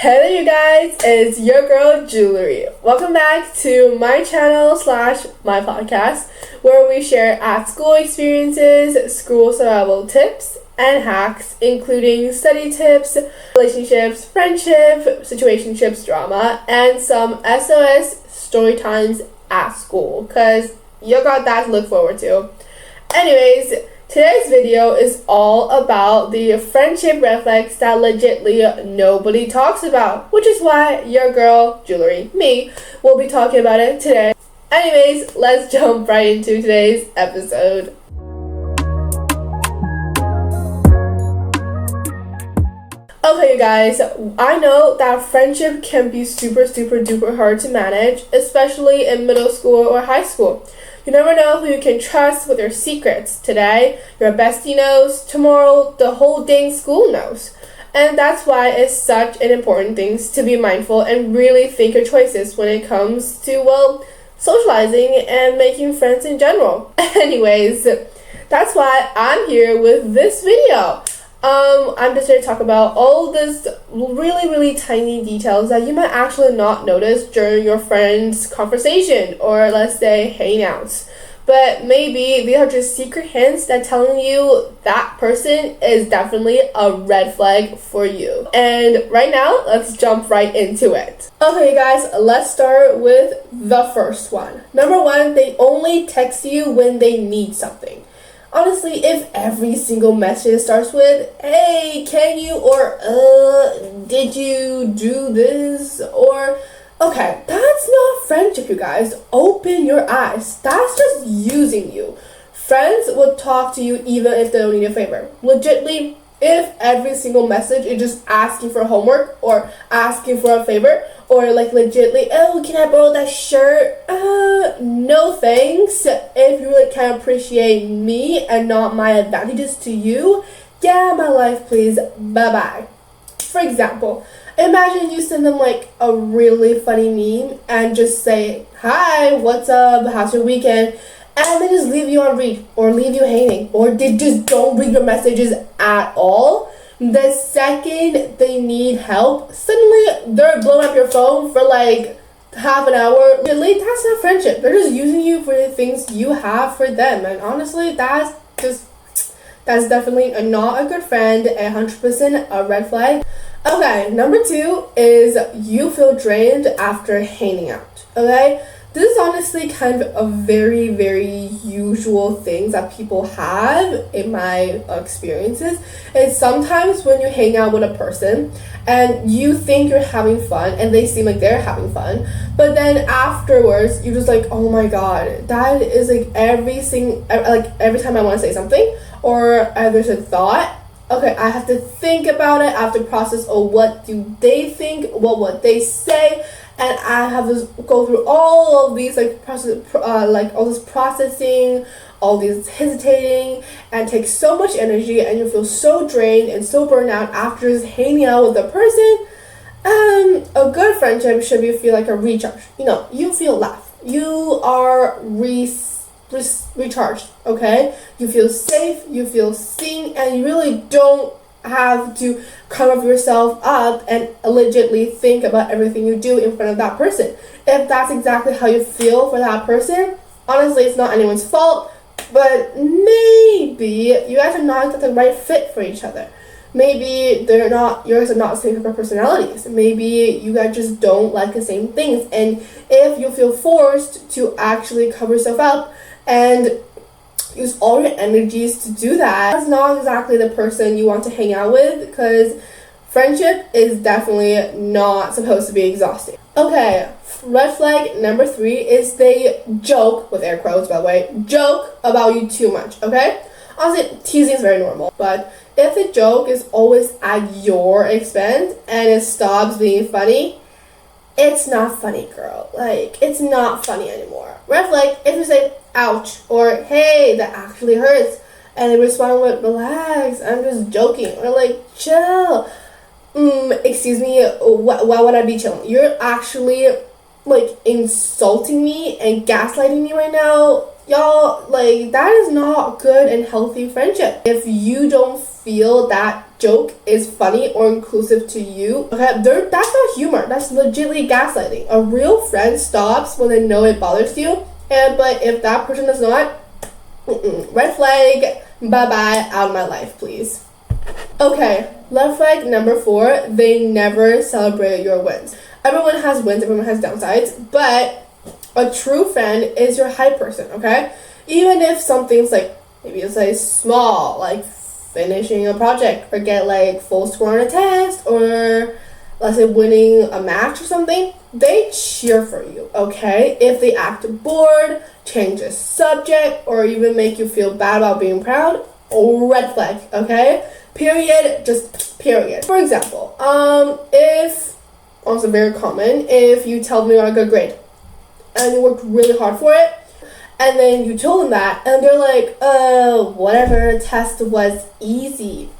Hello you guys, it's your girl Jewellery. Welcome back to my channel / my podcast where we share at school experiences, school survival tips and hacks, including study tips, relationships, friendship, situationships, drama, and some SOS story times at school because you got that to look forward to. Anyways, today's video is all about the friendship red flags that legitly nobody talks about, which is why your girl, Jewellery, me, will be talking about it today. Anyways, let's jump right into today's episode. Okay, you guys, I know that friendship can be super duper hard to manage, especially in middle school or high school. You never know who you can trust with your secrets. Today, your bestie knows. Tomorrow, the whole dang school knows. And that's why it's such an important thing to be mindful and really think your choices when it comes to, well, socializing and making friends in general. Anyways, that's why I'm here with this video. I'm just here to talk about all this really tiny details that you might actually not notice during your friend's conversation or, let's say, hangouts. But maybe these are just secret hints that telling you that person is definitely a red flag for you. And right now, let's jump right into it. Okay, guys, let's start with the first one. Number one, they only text you when they need something. Honestly, if every single message starts with, hey, can you, or, did you do this, or, okay, that's not friendship, you guys. Open your eyes. That's just using you. Friends will talk to you even if they don't need a favor. Legitly, if every single message is just asking for homework or asking for a favor, or like legitly, oh, can I borrow that shirt? No thanks. If you really can't appreciate me and not my advantages to you, get out of my life, please. Bye-bye. For example, imagine you send them like a really funny meme and just say, hi, what's up, how's your weekend? And they just leave you on read or leave you hanging or they just don't read your messages at all. The second they need help, suddenly they're blowing up your phone for like half an hour. Really, that's not friendship. They're just using you for the things you have for them. And honestly, that's definitely not a good friend, 100% a red flag. Okay, number two is you feel drained after hanging out. Okay? This is honestly kind of a very usual thing that people have in my experiences. It's sometimes when you hang out with a person and you think you're having fun and they seem like they're having fun, but then afterwards you're just like, oh my god, that is like every time I want to say something or there's a thought, okay, I have to think about it, I have to process, oh, what do they think, what would they say, and I have to go through all of these all this processing, all these hesitating, and take so much energy, and you feel so drained and so burned out after just hanging out with the person. A good friendship should feel like a recharge. You know, you feel laugh. You are recharged, okay? You feel safe, you feel seen, and you really don't have to cover yourself up and legitly think about everything you do in front of that person. If that's exactly how you feel for that person, honestly, it's not anyone's fault, but maybe you guys are not the right fit for each other. Maybe you guys are not the same type of personalities. Maybe you guys just don't like the same things, and if you feel forced to actually cover yourself up and use all your energies to do that, that's not exactly the person you want to hang out with, because friendship is definitely not supposed to be exhausting. Okay, red flag number three is they joke, with air quotes by the way, joke about you too much, okay? Honestly, teasing is very normal, but if the joke is always at your expense and it stops being funny, it's not funny, girl. Like, it's not funny anymore. Red flag if you say, ouch, or hey, that actually hurts, and they respond with, relax, I'm just joking, or like, chill. Excuse me, why would I be chilling? You're actually like insulting me and gaslighting me right now. Y'all, like, that is not good and healthy friendship. If you don't feel that joke is funny or inclusive to you, okay, that's not humor. That's legitimately gaslighting. A real friend stops when they know it bothers you, but if that person does not, red flag, bye-bye, out of my life, please. Okay, red flag number 4, they never celebrate your wins. Everyone has wins, everyone has downsides, but a true friend is your hype person, okay? Even if something's like, maybe it's like small, like finishing a project, or get like full score on a test, or let's say winning a match or something, they cheer for you, okay? If they act bored, change the subject, or even make you feel bad about being proud, red flag, okay? Period, just period. For example, if, also very common, if you tell them you got a good grade, and you worked really hard for it, and then you told them that, and they're like, whatever, test was easy.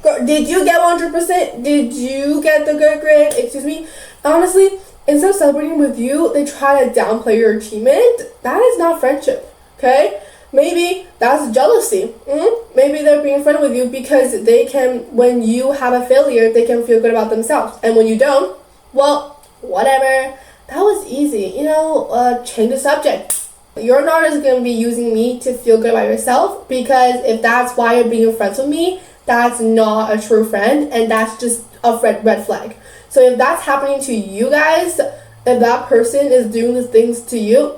Girl, did you get 100%? Did you get the good grade? Excuse me? Honestly, instead of celebrating with you, they try to downplay your achievement. That is not friendship, okay? Maybe that's jealousy. Maybe they're being friendly with you because they can, when you have a failure, they can feel good about themselves. And when you don't, well, whatever. That was easy. Change the subject. You're not just going to be using me to feel good about yourself, because if that's why you're being friends with me, that's not a true friend, and that's just a red flag. So if that's happening to you guys, if that person is doing these things to you,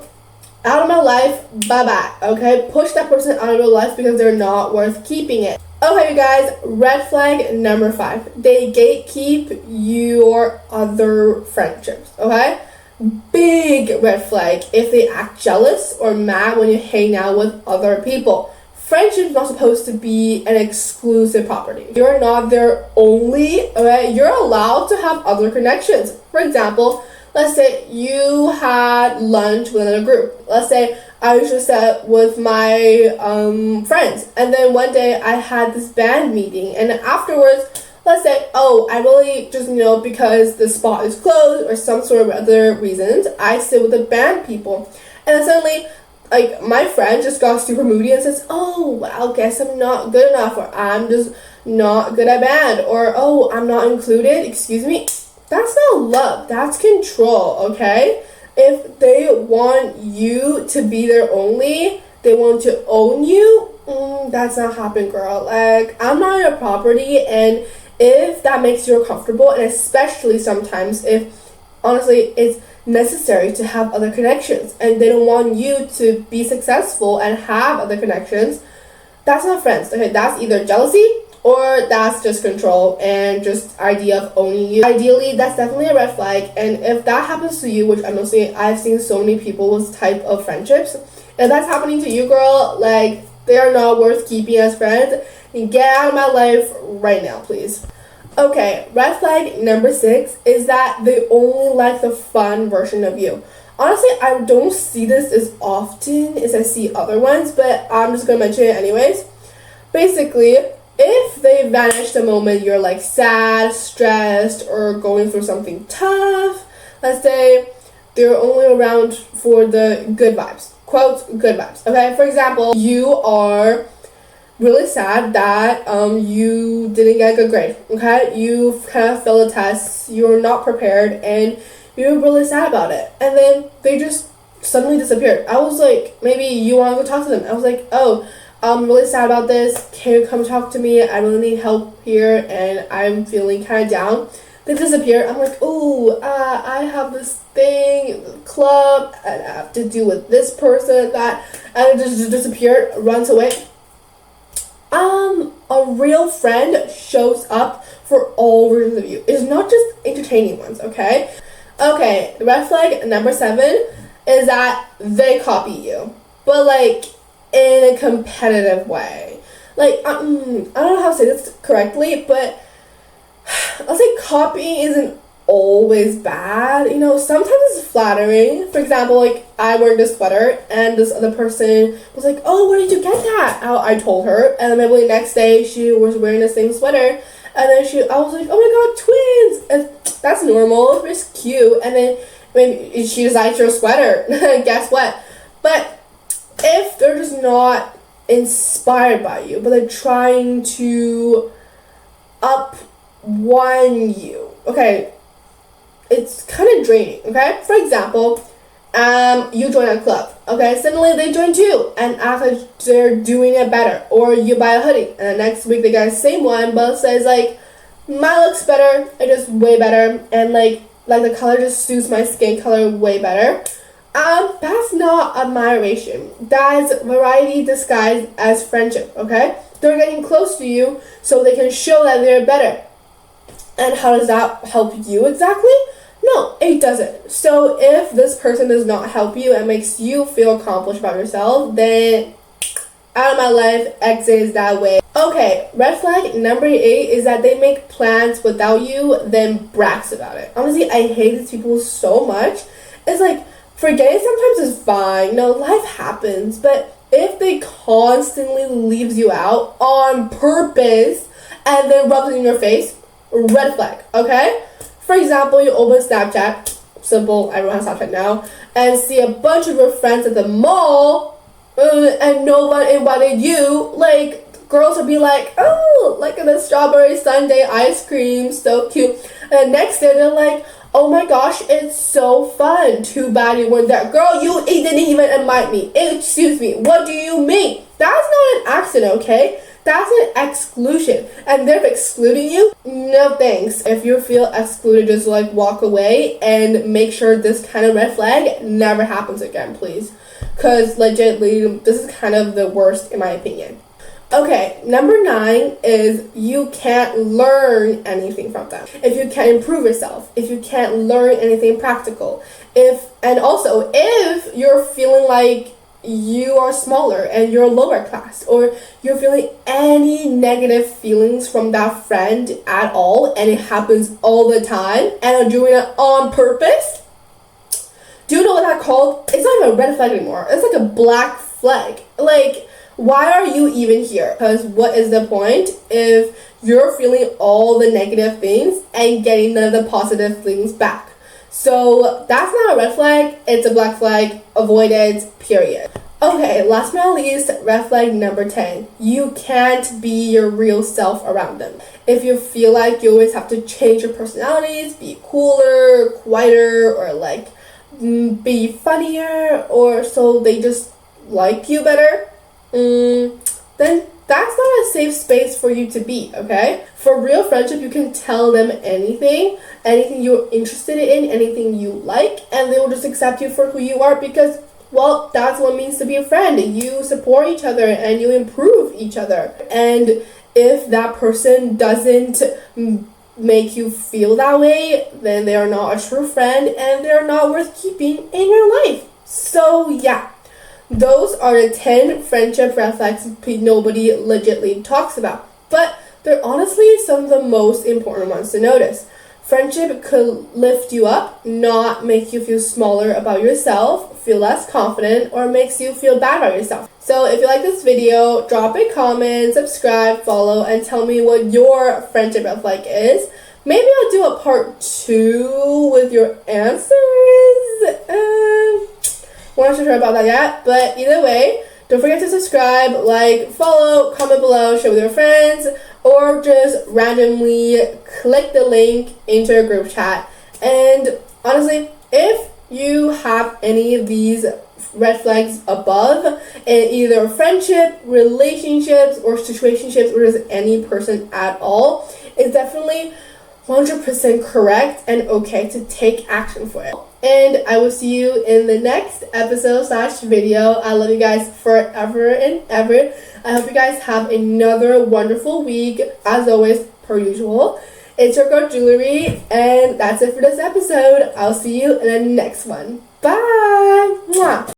out of my life, bye-bye, okay? Push that person out of your life because they're not worth keeping it. Okay, you guys, red flag number 5. They gatekeep your other friendships, okay? Big red flag if they act jealous or mad when you hang out with other people. Friendship is not supposed to be an exclusive property. You're not their only, okay? You're allowed to have other connections. For example, let's say you had lunch with another group. Let's say I was just with my friends, and then one day I had this band meeting, and afterwards, let's say, I really just, because the spot is closed or some sort of other reasons, I sit with the band people. And then suddenly, like, my friend just got super moody and says, I guess I'm not good enough, or I'm just not good at band, or, I'm not included, excuse me. That's not love, that's control, okay? If they want you to be their only, they want to own you, that's not happening, girl. Like, I'm not your property, and if that makes you comfortable, and especially sometimes if, honestly, it's necessary to have other connections, and they don't want you to be successful and have other connections, that's not friends, okay? That's either jealousy, or that's just control and just idea of owning you. Ideally, that's definitely a red flag, and if that happens to you, which honestly, I've seen so many people with type of friendships, if that's happening to you, girl, like, they are not worth keeping as friends. Get out of my life right now, please. Okay, red flag number 6 is that they only like the fun version of you. Honestly, I don't see this as often as I see other ones, but I'm just gonna mention it anyways. Basically, if they vanish the moment you're like sad, stressed, or going through something tough, let's say they're only around for the good vibes. Quote, good vibes. Okay, for example, you are really sad that you didn't get a good grade, okay? You kind of failed a test, you're not prepared, and you're really sad about it. And then they just suddenly disappeared. I was like, maybe you want to go talk to them. I was like, I'm really sad about this. Can you come talk to me? I really need help here, and I'm feeling kind of down. They disappear. I'm like, I have this thing, club, and I have to do with this person, that, and it just disappeared, runs away. A real friend shows up for all versions of you. It's not just entertaining ones, okay? Okay, red flag number 7 is that they copy you, but like in a competitive way. Like, I don't know how to say this correctly, but I'll say copying isn't always bad. Sometimes it's flattering. For example, like, I wear this sweater and this other person was like, where did you get that? I told her, and then maybe the next day she was wearing the same sweater, and then I was like, oh my god, twins! And that's normal, it's cute. And then maybe she decides your sweater. Guess what? But if they're just not inspired by you, but they're trying to up one you. Okay, it's kind of draining. Okay, for example, you join a club. Okay, suddenly they join too, and act like they're doing it better. Or you buy a hoodie, and the next week they got the same one, but says like, mine looks better, it is way better, and like the color just suits my skin color way better. That's not admiration. That's variety disguised as friendship. Okay, they're getting close to you so they can show that they're better. And how does that help you exactly? No, it doesn't. So if this person does not help you and makes you feel accomplished about yourself, then out of my life, exit that way. Okay, red flag number 8 is that they make plans without you, then brags about it. Honestly, I hate these people so much. It's like, forgetting sometimes is fine. No, life happens. But if they constantly leaves you out on purpose and then rubs it in your face, red flag, okay? For example, you open Snapchat, simple, everyone has Snapchat now, and see a bunch of your friends at the mall, and no one invited you. Like, girls will be like, oh, like the strawberry sundae ice cream, so cute. And the next day they're like, oh my gosh, it's so fun. Too bad you weren't there. Girl, you didn't even invite me. Excuse me, what do you mean? That's not an accident, okay? That's an exclusion. And they're excluding you? No thanks. If you feel excluded, just like walk away and make sure this kind of red flag never happens again, please. Because legitimately, this is kind of the worst in my opinion. Okay, number 9 is you can't learn anything from them. If you can't improve yourself, if you can't learn anything practical, if you're feeling like you are smaller and you're lower class, or you're feeling any negative feelings from that friend at all, and it happens all the time, and are doing it on purpose, do you know what that's called? It's not even a red flag anymore. It's like a black flag. Like, why are you even here? Because what is the point if you're feeling all the negative things and getting none of the positive things back? So that's not a red flag, it's a black flag. Avoid it, period. Okay, last but not least, red flag number 10. You can't be your real self around them. If you feel like you always have to change your personalities, be cooler, quieter, or like be funnier, or so they just like you better, then that's not a safe space for you to be, okay? For real friendship, you can tell them anything you're interested in, anything you like, and they will just accept you for who you are because, well, that's what it means to be a friend. You support each other and you improve each other. And if that person doesn't make you feel that way, then they are not a true friend and they're not worth keeping in your life. So yeah. Those are the 10 friendship red flags nobody legitly talks about. But they're honestly some of the most important ones to notice. Friendship could lift you up, not make you feel smaller about yourself, feel less confident, or makes you feel bad about yourself. So if you like this video, drop a comment, subscribe, follow, and tell me what your friendship red flag is. Maybe I'll do a part 2 with your answers. We're not sure about that yet, but either way, don't forget to subscribe, like, follow, comment below, share with your friends, or just randomly click the link into a group chat. And honestly, if you have any of these red flags above in either friendship, relationships, or situationships, or just any person at all, it's definitely 100% correct and okay to take action for it. And I will see you in the next episode / video. I love you guys forever and ever. I hope you guys have another wonderful week. As always, per usual. It's your girl Jewellery, and that's it for this episode. I'll see you in the next one. Bye! Mwah.